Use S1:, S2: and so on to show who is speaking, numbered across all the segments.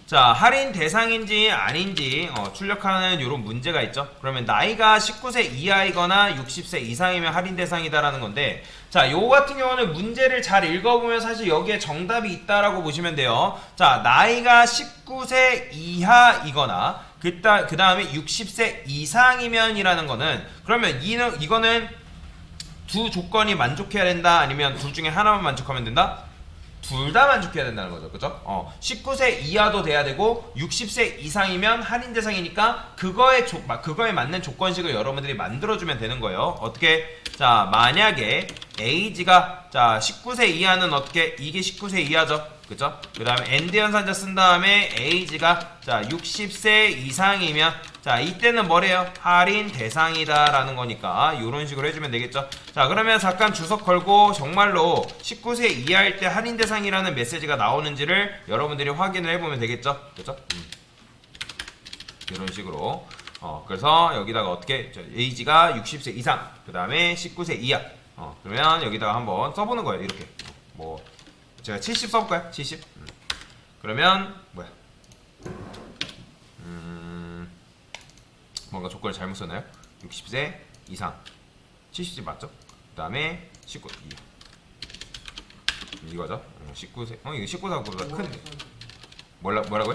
S1: 자, 할인 대상인지 아닌지 출력하는 이런 문제가 있죠. 그러면 나이가 19세 이하이거나 60세 이상이면 할인 대상이다라는 건데, 자, 요거 같은 경우는 문제를 잘 읽어보면 사실 여기에 정답이 있다라고 보시면 돼요. 자, 나이가 19세 이하이거나 그 다음에 60세 이상이면이라는 거는, 그러면 이거는 두 조건이 만족해야 된다, 아니면 둘 중에 하나만 만족하면 된다? 둘 다 만족해야 된다는 거죠. 그죠? 19세 이하도 돼야 되고 60세 이상이면 할인 대상이니까 그거에 맞는 조건식을 여러분들이 만들어주면 되는 거예요. 어떻게? 자, 만약에 에이지가, 자, 19세 이하는 어떻게? 이게 19세 이하죠. 그죠? 그 다음에 엔드 연산자 쓴 다음에 에이지가, 자, 60세 이상이면, 자, 이때는 뭐래요? 할인 대상이다 라는 거니까 요런 식으로 해주면 되겠죠. 자, 그러면 잠깐 주석 걸고 정말로 19세 이하일 때 할인 대상이라는 메시지가 나오는지를 여러분들이 확인을 해보면 되겠죠. 그죠? 이런 식으로. 그래서 여기다가 어떻게? 에이지가 60세 이상, 그 다음에 19세 이하. 그러면 여기다가 한번 써보는 거예요. 이렇게. 뭐 제가 70 써볼까요? 70. 그러면 뭐야? 뭔가 조건을 잘못 썼나요? 60세 이상 70세 맞죠? 그 다음에 19 이하. 이거죠? 19세. 이거 19세보다 큰. 뭐라고요?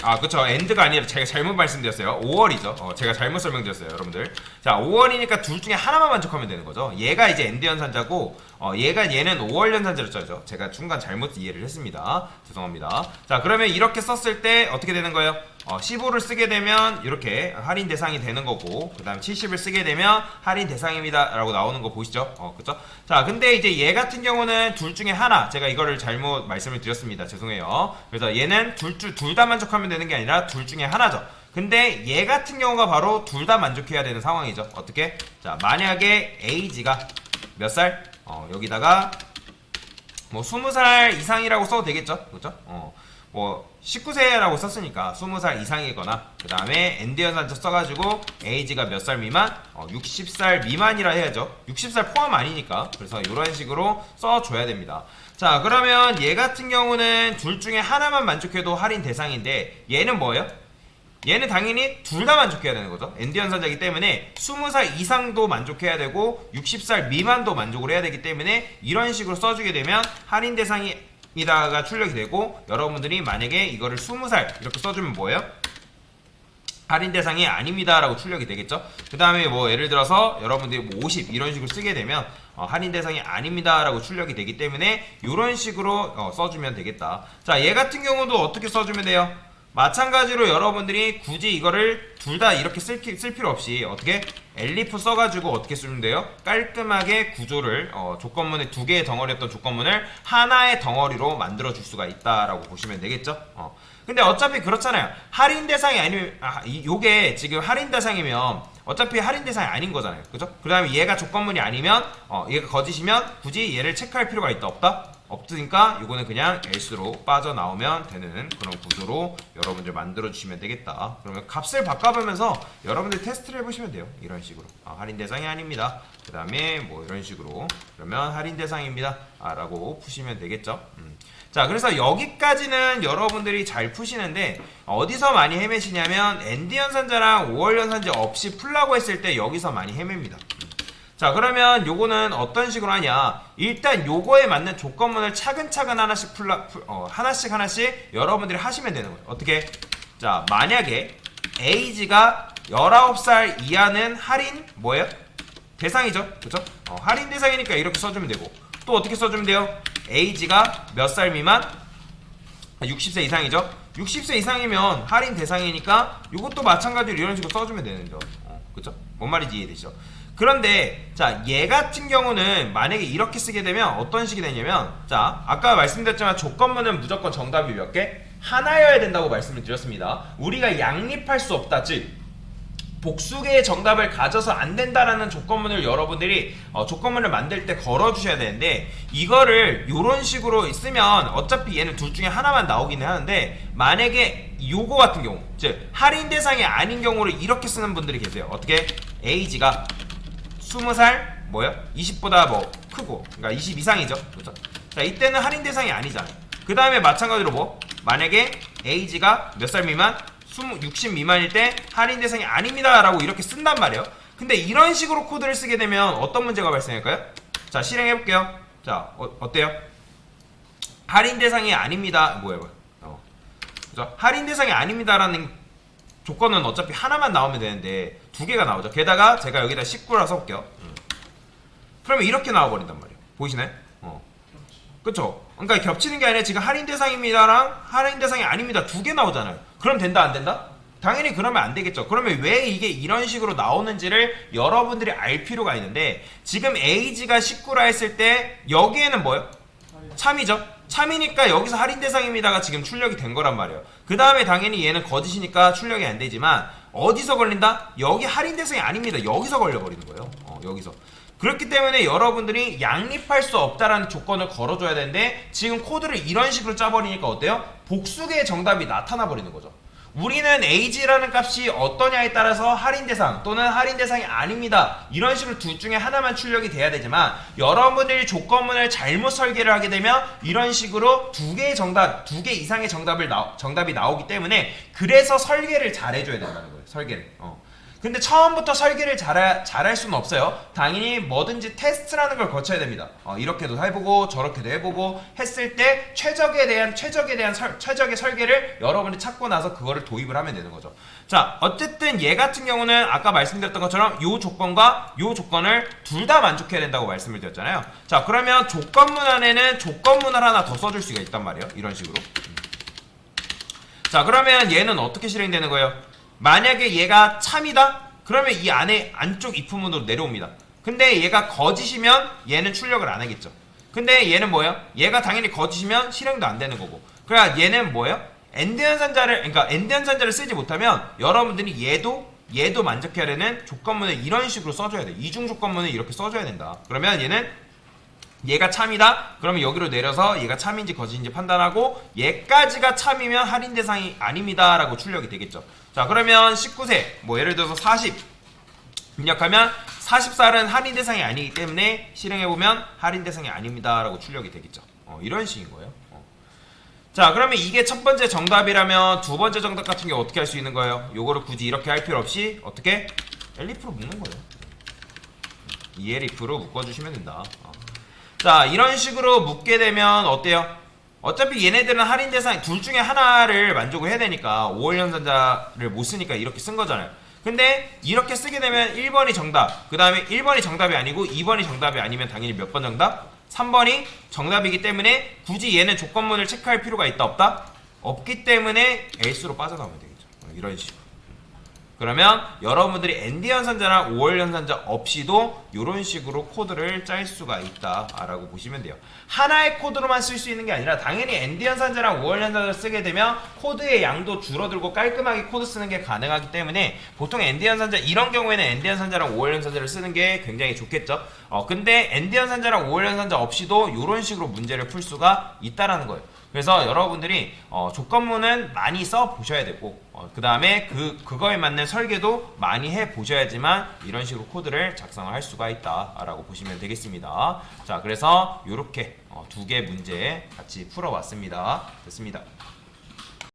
S1: 아, 그쵸. 엔드가 아니라 제가 잘못 말씀드렸어요. 5월이죠. 제가 잘못 설명드렸어요, 여러분들. 자, 5월이니까 둘 중에 하나만 만족하면 되는 거죠. 얘가 이제 엔드 연산자고, 얘는 5월 연산자였죠. 제가 중간 잘못 이해를 했습니다. 죄송합니다. 자, 그러면 이렇게 썼을 때 어떻게 되는 거예요? 15를 쓰게 되면 이렇게 할인 대상이 되는 거고, 그 다음에 70을 쓰게 되면 할인 대상입니다 라고 나오는 거 보시죠. 그쵸? 자, 근데 이제 얘 같은 경우는 둘 중에 하나, 제가 이거를 잘못 말씀을 드렸습니다. 죄송해요. 그래서 얘는 둘 다 만족하면 되는 게 아니라 둘 중에 하나죠. 근데 얘 같은 경우가 바로 둘 다 만족해야 되는 상황이죠. 어떻게? 자, 만약에 에이지가 몇 살? 여기다가 뭐 20살 이상이라고 써도 되겠죠. 그죠? 뭐 19세라고 썼으니까 20살 이상이거나, 그 다음에 엔드 연산자 써가지고 에이지가 몇 살 미만? 60살 미만이라 해야죠. 60살 포함 아니니까. 그래서 이런 식으로 써줘야 됩니다. 자, 그러면 얘 같은 경우는 둘 중에 하나만 만족해도 할인 대상인데, 얘는 뭐예요? 얘는 당연히 둘 다 만족해야 되는 거죠. 엔드 연산자이기 때문에 20살 이상도 만족해야 되고 60살 미만도 만족을 해야 되기 때문에 이런 식으로 써주게 되면 할인 대상이 이다가 출력이 되고, 여러분들이 만약에 이거를 20살 이렇게 써주면 뭐예요? 할인 대상이 아닙니다 라고 출력이 되겠죠. 그 다음에 뭐 예를 들어서 여러분들이 뭐 50 이런 식으로 쓰게 되면 할인 대상이 아닙니다 라고 출력이 되기 때문에 이런 식으로 써주면 되겠다. 자, 얘 같은 경우도 어떻게 써주면 돼요? 마찬가지로 여러분들이 굳이 이거를 둘 다 이렇게 쓸 필요 없이 어떻게? 엘리프 써가지고 어떻게 쓰면 돼요? 깔끔하게 구조를 조건문의 두 개의 덩어리였던 조건문을 하나의 덩어리로 만들어 줄 수가 있다라고 보시면 되겠죠. 근데 어차피 그렇잖아요. 할인 대상이 아니면 요게 지금 할인 대상이면 어차피 할인 대상이 아닌 거잖아요. 그죠? 그 다음에 얘가 조건문이 아니면 얘가 거짓이면 굳이 얘를 체크할 필요가 있다 없다? 없으니까 이거는 그냥 else로 빠져나오면 되는 그런 구조로 여러분들 만들어 주시면 되겠다. 그러면 값을 바꿔보면서 여러분들 테스트를 해보시면 돼요. 이런 식으로 할인 대상이 아닙니다. 그 다음에 뭐 이런 식으로 그러면 할인 대상입니다 라고 푸시면 되겠죠. 자, 그래서 여기까지는 여러분들이 잘 푸시는데, 어디서 많이 헤매시냐면 엔드 연산자랑 5월 연산자 없이 풀라고 했을 때 여기서 많이 헤맵니다. 자, 그러면 요거는 어떤 식으로 하냐? 일단 요거에 맞는 조건문을 차근차근 하나씩 하나씩 여러분들이 하시면 되는 거예요. 어떻게? 자, 만약에 에이지가 19살 이하는 할인 뭐예요? 대상이죠. 그쵸? 할인 대상이니까 이렇게 써주면 되고, 또 어떻게 써주면 돼요? 에이지가 몇 살 미만? 60세 이상이죠. 60세 이상이면 할인 대상이니까 이것도 마찬가지로 이런 식으로 써주면 되는 거죠. 그쵸? 뭔 말인지 이해되시죠? 그런데 자, 얘 같은 경우는 만약에 이렇게 쓰게 되면 어떤 식이 되냐면, 자, 아까 말씀드렸지만 조건문은 무조건 정답이 몇 개? 하나여야 된다고 말씀을 드렸습니다. 우리가 양립할 수 없다, 즉 복수개의 정답을 가져서 안 된다라는 조건문을 여러분들이 조건문을 만들 때 걸어주셔야 되는데, 이거를 이런 식으로 쓰면 어차피 얘는 둘 중에 하나만 나오기는 하는데, 만약에 요거 같은 경우, 즉 할인 대상이 아닌 경우를 이렇게 쓰는 분들이 계세요. 어떻게? 에이지가 20살 뭐요? 20보다 뭐 크고, 그러니까 20 이상이죠. 그렇죠? 자, 이때는 할인 대상이 아니잖아요. 그 다음에 마찬가지로 뭐? 만약에 에이지가 몇 살 미만? 60 미만일 때 할인 대상이 아닙니다 라고 이렇게 쓴단 말이에요. 근데 이런 식으로 코드를 쓰게 되면 어떤 문제가 발생할까요? 자, 실행해볼게요. 자, 어때요? 할인 대상이 아닙니다. 뭐야. 그죠? 할인 대상이 아닙니다라는 조건은 어차피 하나만 나오면 되는데 두 개가 나오죠. 게다가 제가 여기다 19라 써볼게요. 그러면 이렇게 나와버린단 말이에요. 보이시나요? 그쵸? 그러니까 겹치는 게 아니라 지금 할인 대상입니다랑 할인 대상이 아닙니다 두 개 나오잖아요. 그럼 된다 안 된다? 당연히 그러면 안 되겠죠. 그러면 왜 이게 이런 식으로 나오는지를 여러분들이 알 필요가 있는데, 지금 에이지가 19라 했을 때 여기에는 뭐예요? 참이죠. 참이니까 여기서 할인 대상입니다가 지금 출력이 된 거란 말이에요. 그 다음에 당연히 얘는 거짓이니까 출력이 안 되지만 어디서 걸린다? 여기 할인 대상이 아닙니다. 여기서 걸려버리는 거예요. 여기서. 그렇기 때문에 여러분들이 양립할 수 없다라는 조건을 걸어줘야 되는데, 지금 코드를 이런 식으로 짜버리니까 어때요? 복수계의 정답이 나타나 버리는 거죠. 우리는 AG라는 값이 어떠냐에 따라서 할인 대상 또는 할인 대상이 아닙니다 이런 식으로 둘 중에 하나만 출력이 돼야 되지만, 여러분들이 조건문을 잘못 설계를 하게 되면 이런 식으로 두 개의 정답, 두 개 이상의 정답이 나오기 때문에, 그래서 설계를 잘 해줘야 된다는 거예요. 설계를. 근데 처음부터 설계를 잘할 수는 없어요. 당연히 뭐든지 테스트라는 걸 거쳐야 됩니다. 이렇게도 해보고 저렇게도 해보고 했을 때 최적의 설계를 여러분이 찾고 나서 그거를 도입을 하면 되는 거죠. 자, 어쨌든 얘 같은 경우는 아까 말씀드렸던 것처럼 요 조건과 요 조건을 둘 다 만족해야 된다고 말씀을 드렸잖아요. 자, 그러면 조건문 안에는 조건문을 하나 더 써줄 수가 있단 말이에요. 이런 식으로. 자, 그러면 얘는 어떻게 실행되는 거예요? 만약에 얘가 참이다? 그러면 이 안에 안쪽 if문으로 내려옵니다. 근데 얘가 거짓이면 얘는 출력을 안 하겠죠. 근데 얘는 뭐예요? 얘가 당연히 거짓이면 실행도 안 되는 거고. 그러니까 얘는 뭐예요? 엔드 연산자를 쓰지 못하면 여러분들이 얘도 만족해야 되는 조건문을 이런 식으로 써줘야 돼. 이중 조건문을 이렇게 써줘야 된다. 그러면 얘가 참이다? 그러면 여기로 내려서 얘가 참인지 거짓인지 판단하고, 얘까지가 참이면 할인 대상이 아닙니다 라고 출력이 되겠죠. 자, 그러면 19세 뭐 예를 들어서 40 입력하면 40살은 할인 대상이 아니기 때문에 실행해보면 할인 대상이 아닙니다 라고 출력이 되겠죠. 이런 식인 거예요. 자, 그러면 이게 첫 번째 정답이라면 두 번째 정답 같은 경우 어떻게 할 수 있는 거예요? 요거를 굳이 이렇게 할 필요 없이 어떻게? elif로 묶는 거예요. elif로 묶어주시면 된다. 자, 이런 식으로 묶게 되면 어때요? 어차피 얘네들은 할인 대상 둘 중에 하나를 만족을 해야 되니까 5월 연산자를 못 쓰니까 이렇게 쓴 거잖아요. 근데 이렇게 쓰게 되면 1번이 정답, 그 다음에 1번이 정답이 아니고 2번이 정답이 아니면 당연히 몇 번 정답? 3번이 정답이기 때문에 굳이 얘는 조건문을 체크할 필요가 있다 없다? 없기 때문에 else로 빠져나오면 되겠죠. 이런 식으로. 그러면 여러분들이 ND 연산자나 5월 연산자 없이도 이런 식으로 코드를 짤 수가 있다라고 보시면 돼요. 하나의 코드로만 쓸 수 있는 게 아니라 당연히 ND 연산자랑 5월 연산자를 쓰게 되면 코드의 양도 줄어들고 깔끔하게 코드 쓰는 게 가능하기 때문에 보통 ND 연산자 이런 경우에는 ND 연산자랑 5월 연산자를 쓰는 게 굉장히 좋겠죠. 근데 ND 연산자랑 5월 연산자 없이도 이런 식으로 문제를 풀 수가 있다라는 거예요. 그래서 여러분들이 조건문은 많이 써 보셔야 되고, 그 다음에 그거에 맞는 설계도 많이 해 보셔야지만 이런 식으로 코드를 작성을 할 수가 있다라고 보시면 되겠습니다. 자, 그래서 이렇게 두 개 문제 같이 풀어봤습니다. 됐습니다.